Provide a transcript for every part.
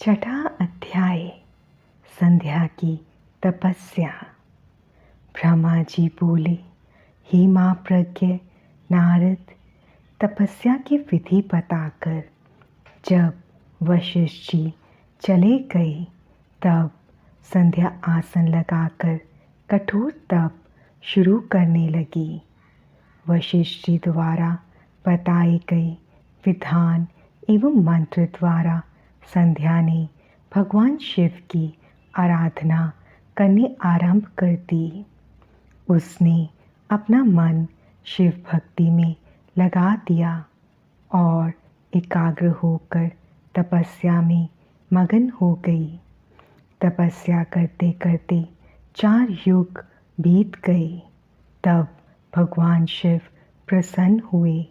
छठा अध्याय संध्या की तपस्या। ब्रह्मा जी बोले, हे माँ प्रज्ञ नारद, तपस्या की विधि बताकर जब वशिष्ठ जी चले गए तब संध्या आसन लगाकर कठोर तप शुरू करने लगी। वशिष्ठ जी द्वारा बताए गए विधान एवं मंत्र द्वारा संध्या ने भगवान शिव की आराधना करने आरंभ कर दी। उसने अपना मन शिव भक्ति में लगा दिया और एकाग्र होकर तपस्या में मगन हो गई। तपस्या करते करते 4 युग बीत गए। तब भगवान शिव प्रसन्न हुए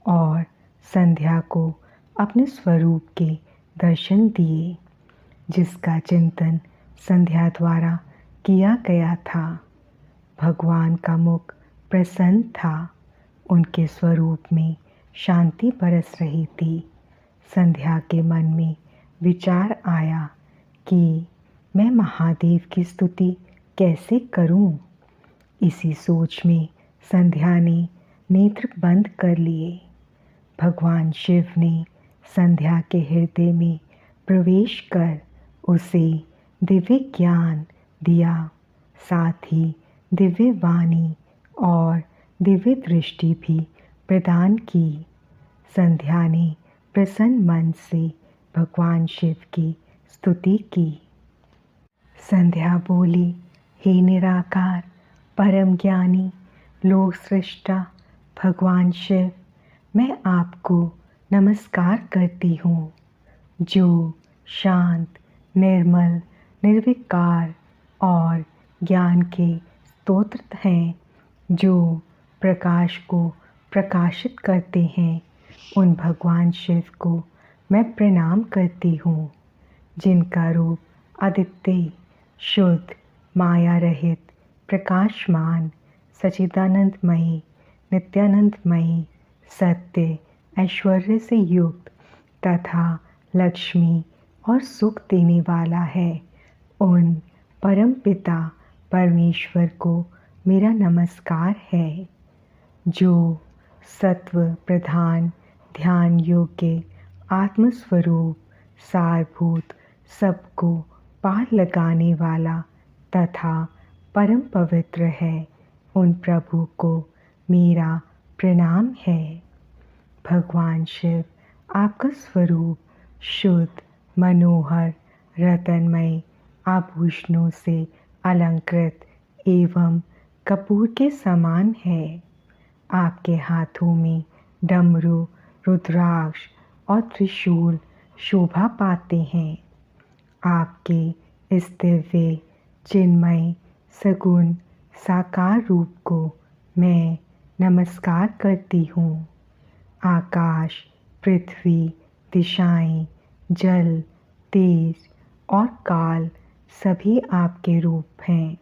और संध्या को अपने स्वरूप के दर्शन दिए, जिसका चिंतन संध्या द्वारा किया गया था। भगवान का मुख प्रसन्न था, उनके स्वरूप में शांति बरस रही थी। संध्या के मन में विचार आया कि मैं महादेव की स्तुति कैसे करूं। इसी सोच में संध्या ने नेत्र बंद कर लिए। भगवान शिव ने संध्या के हृदय में प्रवेश कर उसे दिव्य ज्ञान दिया, साथ ही दिव्य वाणी और दिव्य दृष्टि भी प्रदान की। संध्या ने प्रसन्न मन से भगवान शिव की स्तुति की। संध्या बोली, हे निराकार परम ज्ञानी लोक सृष्टा भगवान शिव, मैं आपको नमस्कार करती हूँ, जो शांत, निर्मल, निर्विकार और ज्ञान के स्तोत्र हैं, जो प्रकाश को प्रकाशित करते हैं। उन भगवान शिव को मैं प्रणाम करती हूँ, जिनका रूप आदित्य, शुद्ध, माया रहित, प्रकाशमान, सच्चिदानंदमयी, नित्यानंदमयी, सत्य, ऐश्वर्य से युक्त तथा लक्ष्मी और सुख देने वाला है। उन परम पिता परमेश्वर को मेरा नमस्कार है, जो सत्व प्रधान, ध्यान योग्य, आत्मस्वरूप, सारभूत, सबको पार लगाने वाला तथा परम पवित्र है। उन प्रभु को मेरा प्रणाम है। भगवान शिव, आपका स्वरूप शुद्ध, मनोहर, रत्नमय, आभूषणों से अलंकृत एवं कपूर के समान है। आपके हाथों में डमरू, रुद्राक्ष और त्रिशूल शोभा पाते हैं। आपके इस दिव्य, चिन्मय, सगुण, साकार रूप को मैं नमस्कार करती हूँ। आकाश, पृथ्वी, दिशाएं, जल, तेज और काल सभी आपके रूप हैं।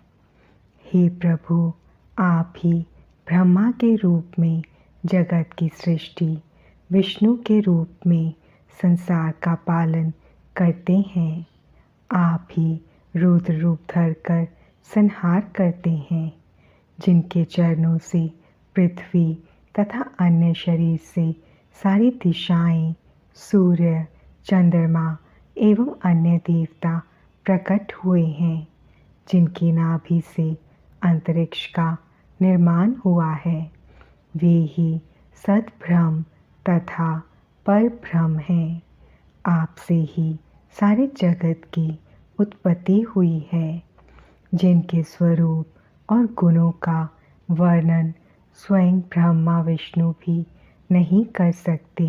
हे प्रभु, आप ही ब्रह्मा के रूप में जगत की सृष्टि, विष्णु के रूप में संसार का पालन करते हैं। आप ही रुद्र रूप धरकर संहार करते हैं, जिनके चरणों से पृथ्वी तथा अन्य शरीर से सारी दिशाएं, सूर्य, चंद्रमा एवं अन्य देवता प्रकट हुए हैं, जिनकी नाभि से अंतरिक्ष का निर्माण हुआ है। वे ही सद्ब्रह्म तथा परब्रह्म हैं। आपसे ही सारे जगत की उत्पत्ति हुई है, जिनके स्वरूप और गुणों का वर्णन स्वयं ब्रह्मा विष्णु भी नहीं कर सकते।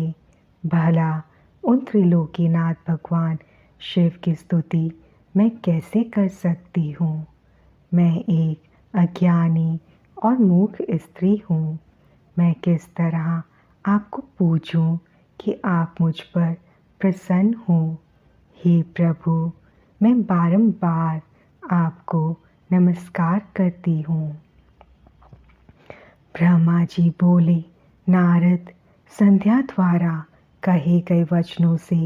भला उन त्रिलोकीनाथ भगवान शिव की स्तुति मैं कैसे कर सकती हूँ। मैं एक अज्ञानी और मूर्ख स्त्री हूँ। मैं किस तरह आपको पूजूं कि आप मुझ पर प्रसन्न हों। हे प्रभु, मैं बारंबार आपको नमस्कार करती हूँ। ब्रह्मा जी बोले, नारद, संध्या द्वारा कहे गए वचनों से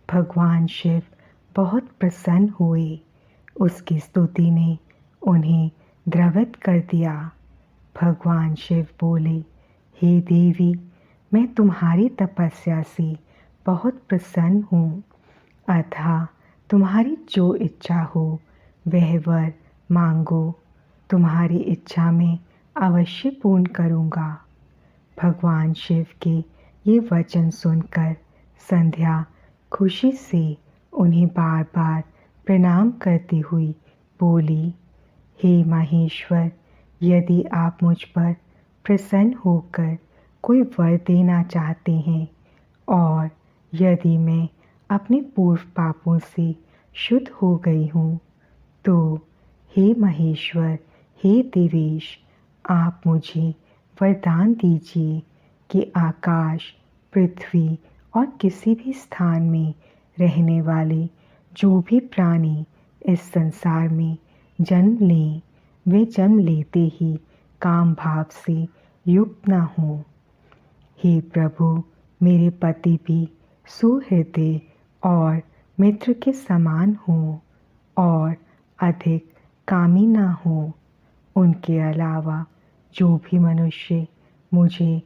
भगवान शिव बहुत प्रसन्न हुए। उसकी स्तुति ने उन्हें द्रवित कर दिया। भगवान शिव बोले, हे देवी, मैं तुम्हारी तपस्या से बहुत प्रसन्न हूँ, अतः तुम्हारी जो इच्छा हो वह वर मांगो, तुम्हारी इच्छा मैं अवश्य पूर्ण करूँगा। भगवान शिव के ये वचन सुनकर संध्या खुशी से उन्हें बार बार प्रणाम करती हुई बोली, हे महेश्वर, यदि आप मुझ पर प्रसन्न होकर कोई वर देना चाहते हैं और यदि मैं अपने पूर्व पापों से शुद्ध हो गई हूँ, तो हे महेश्वर, हे देवेश, आप मुझे वरदान दीजिए कि आकाश, पृथ्वी और किसी भी स्थान में रहने वाले जो भी प्राणी इस संसार में जन्म लें, वे जन्म लेते ही काम भाव से युक्त न हों। हे प्रभु, मेरे पति भी सुहृदय और मित्र के समान हों और अधिक कामी न हों। उनके अलावा जो भी मनुष्य मुझे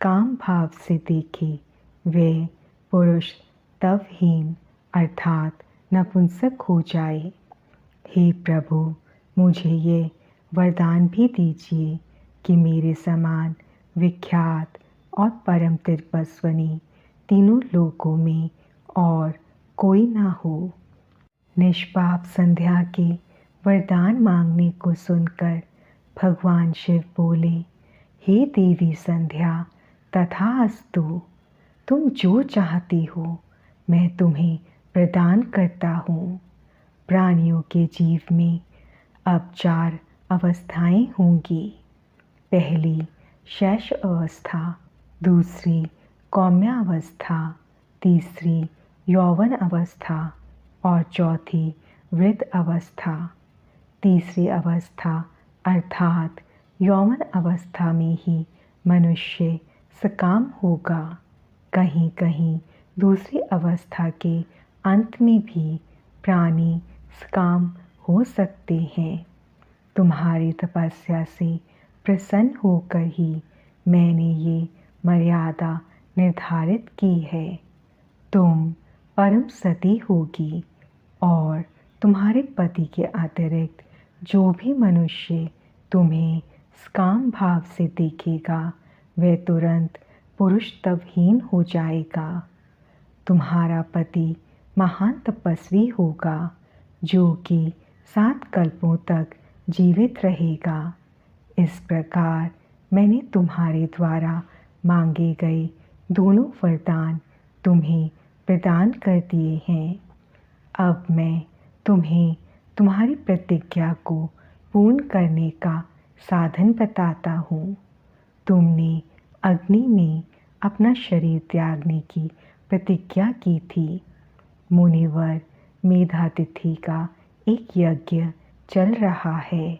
काम भाव से देखे वे पुरुष तवहीन अर्थात नपुंसक हो जाए। हे प्रभु, मुझे ये वरदान भी दीजिए कि मेरे समान विख्यात और परम तपस्विनी तीनों लोकों में और कोई ना हो। निष्पाप संध्या के वरदान मांगने को सुनकर भगवान शिव बोले, हे देवी संध्या, तथास्तु, तुम जो चाहती हो मैं तुम्हें प्रदान करता हूँ। प्राणियों के जीव में अब 4 अवस्थाएं होंगी। पहली शैश अवस्था, दूसरी कौम्यावस्था, तीसरी यौवन अवस्था और चौथी वृद्ध अवस्था। तीसरी अवस्था अर्थात यौवन अवस्था में ही मनुष्य सकाम होगा। कहीं कहीं दूसरी अवस्था के अंत में भी प्राणी सकाम हो सकते हैं। तुम्हारी तपस्या से प्रसन्न होकर ही मैंने ये मर्यादा निर्धारित की है। तुम परम सती होगी और तुम्हारे पति के अतिरिक्त जो भी मनुष्य तुम्हें काम भाव से देखेगा वह तुरंत पुरुष तवहीन हो जाएगा। तुम्हारा पति महान तपस्वी होगा जो कि 7 कल्पों तक जीवित रहेगा। इस प्रकार मैंने तुम्हारे द्वारा मांगे गए दोनों वरदान तुम्हें प्रदान कर दिए हैं। अब मैं तुम्हें तुम्हारी प्रतिज्ञा को पूर्ण करने का साधन बताता हूँ। तुमने अग्नि में अपना शरीर त्यागने की प्रतिज्ञा की थी। मुनिवर मेधातिथि का एक यज्ञ चल रहा है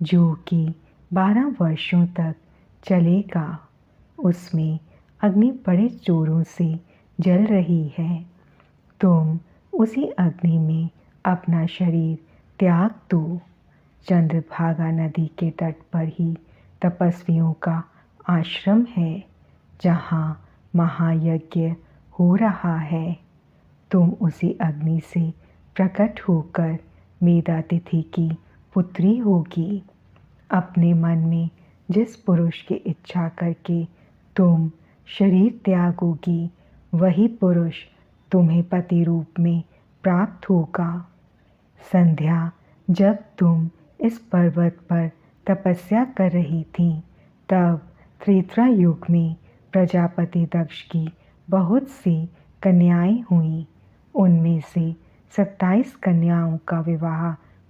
जो कि 12 वर्षों तक चलेगा। उसमें अग्नि बड़े जोरों से जल रही है। तुम उसी अग्नि में अपना शरीर त्याग दो। चंद्रभागा नदी के तट पर ही तपस्वियों का आश्रम है जहाँ महायज्ञ हो रहा है। तुम उसी अग्नि से प्रकट होकर मेधातिथि की पुत्री होगी। अपने मन में जिस पुरुष की इच्छा करके तुम शरीर त्यागोगी वही पुरुष तुम्हें पति रूप में प्राप्त होगा। संध्या, जब तुम इस पर्वत पर तपस्या कर रही थी तब त्रेता युग में प्रजापति दक्ष की बहुत सी कन्याएं हुईं। उनमें से 27 कन्याओं का विवाह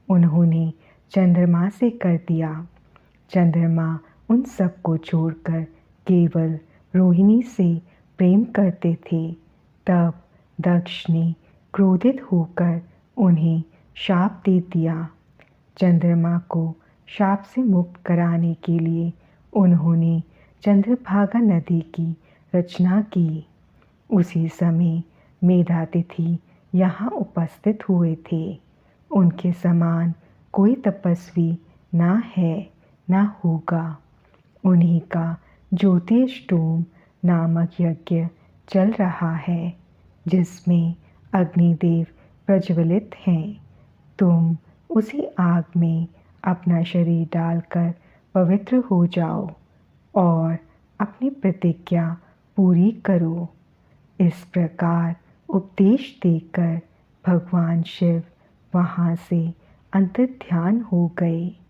उन्होंने चंद्रमा से कर दिया। चंद्रमा उन सबको छोड़कर केवल रोहिणी से प्रेम करते थे। तब दक्ष ने क्रोधित होकर उन्हें शाप दे दिया। चंद्रमा को शाप से मुक्त कराने के लिए उन्होंने चंद्रभागा नदी की रचना की। उसी समय मेधातिथि यहाँ उपस्थित हुए थे। उनके समान कोई तपस्वी ना है ना होगा। उन्हीं का ज्योतिषोम नामक यज्ञ चल रहा है, जिसमें अग्निदेव प्रज्वलित हैं। तुम उसी आग में अपना शरीर डालकर पवित्र हो जाओ और अपनी प्रतिज्ञा पूरी करो। इस प्रकार उपदेश देकर भगवान शिव वहाँ से अंतर्ध्यान हो गए।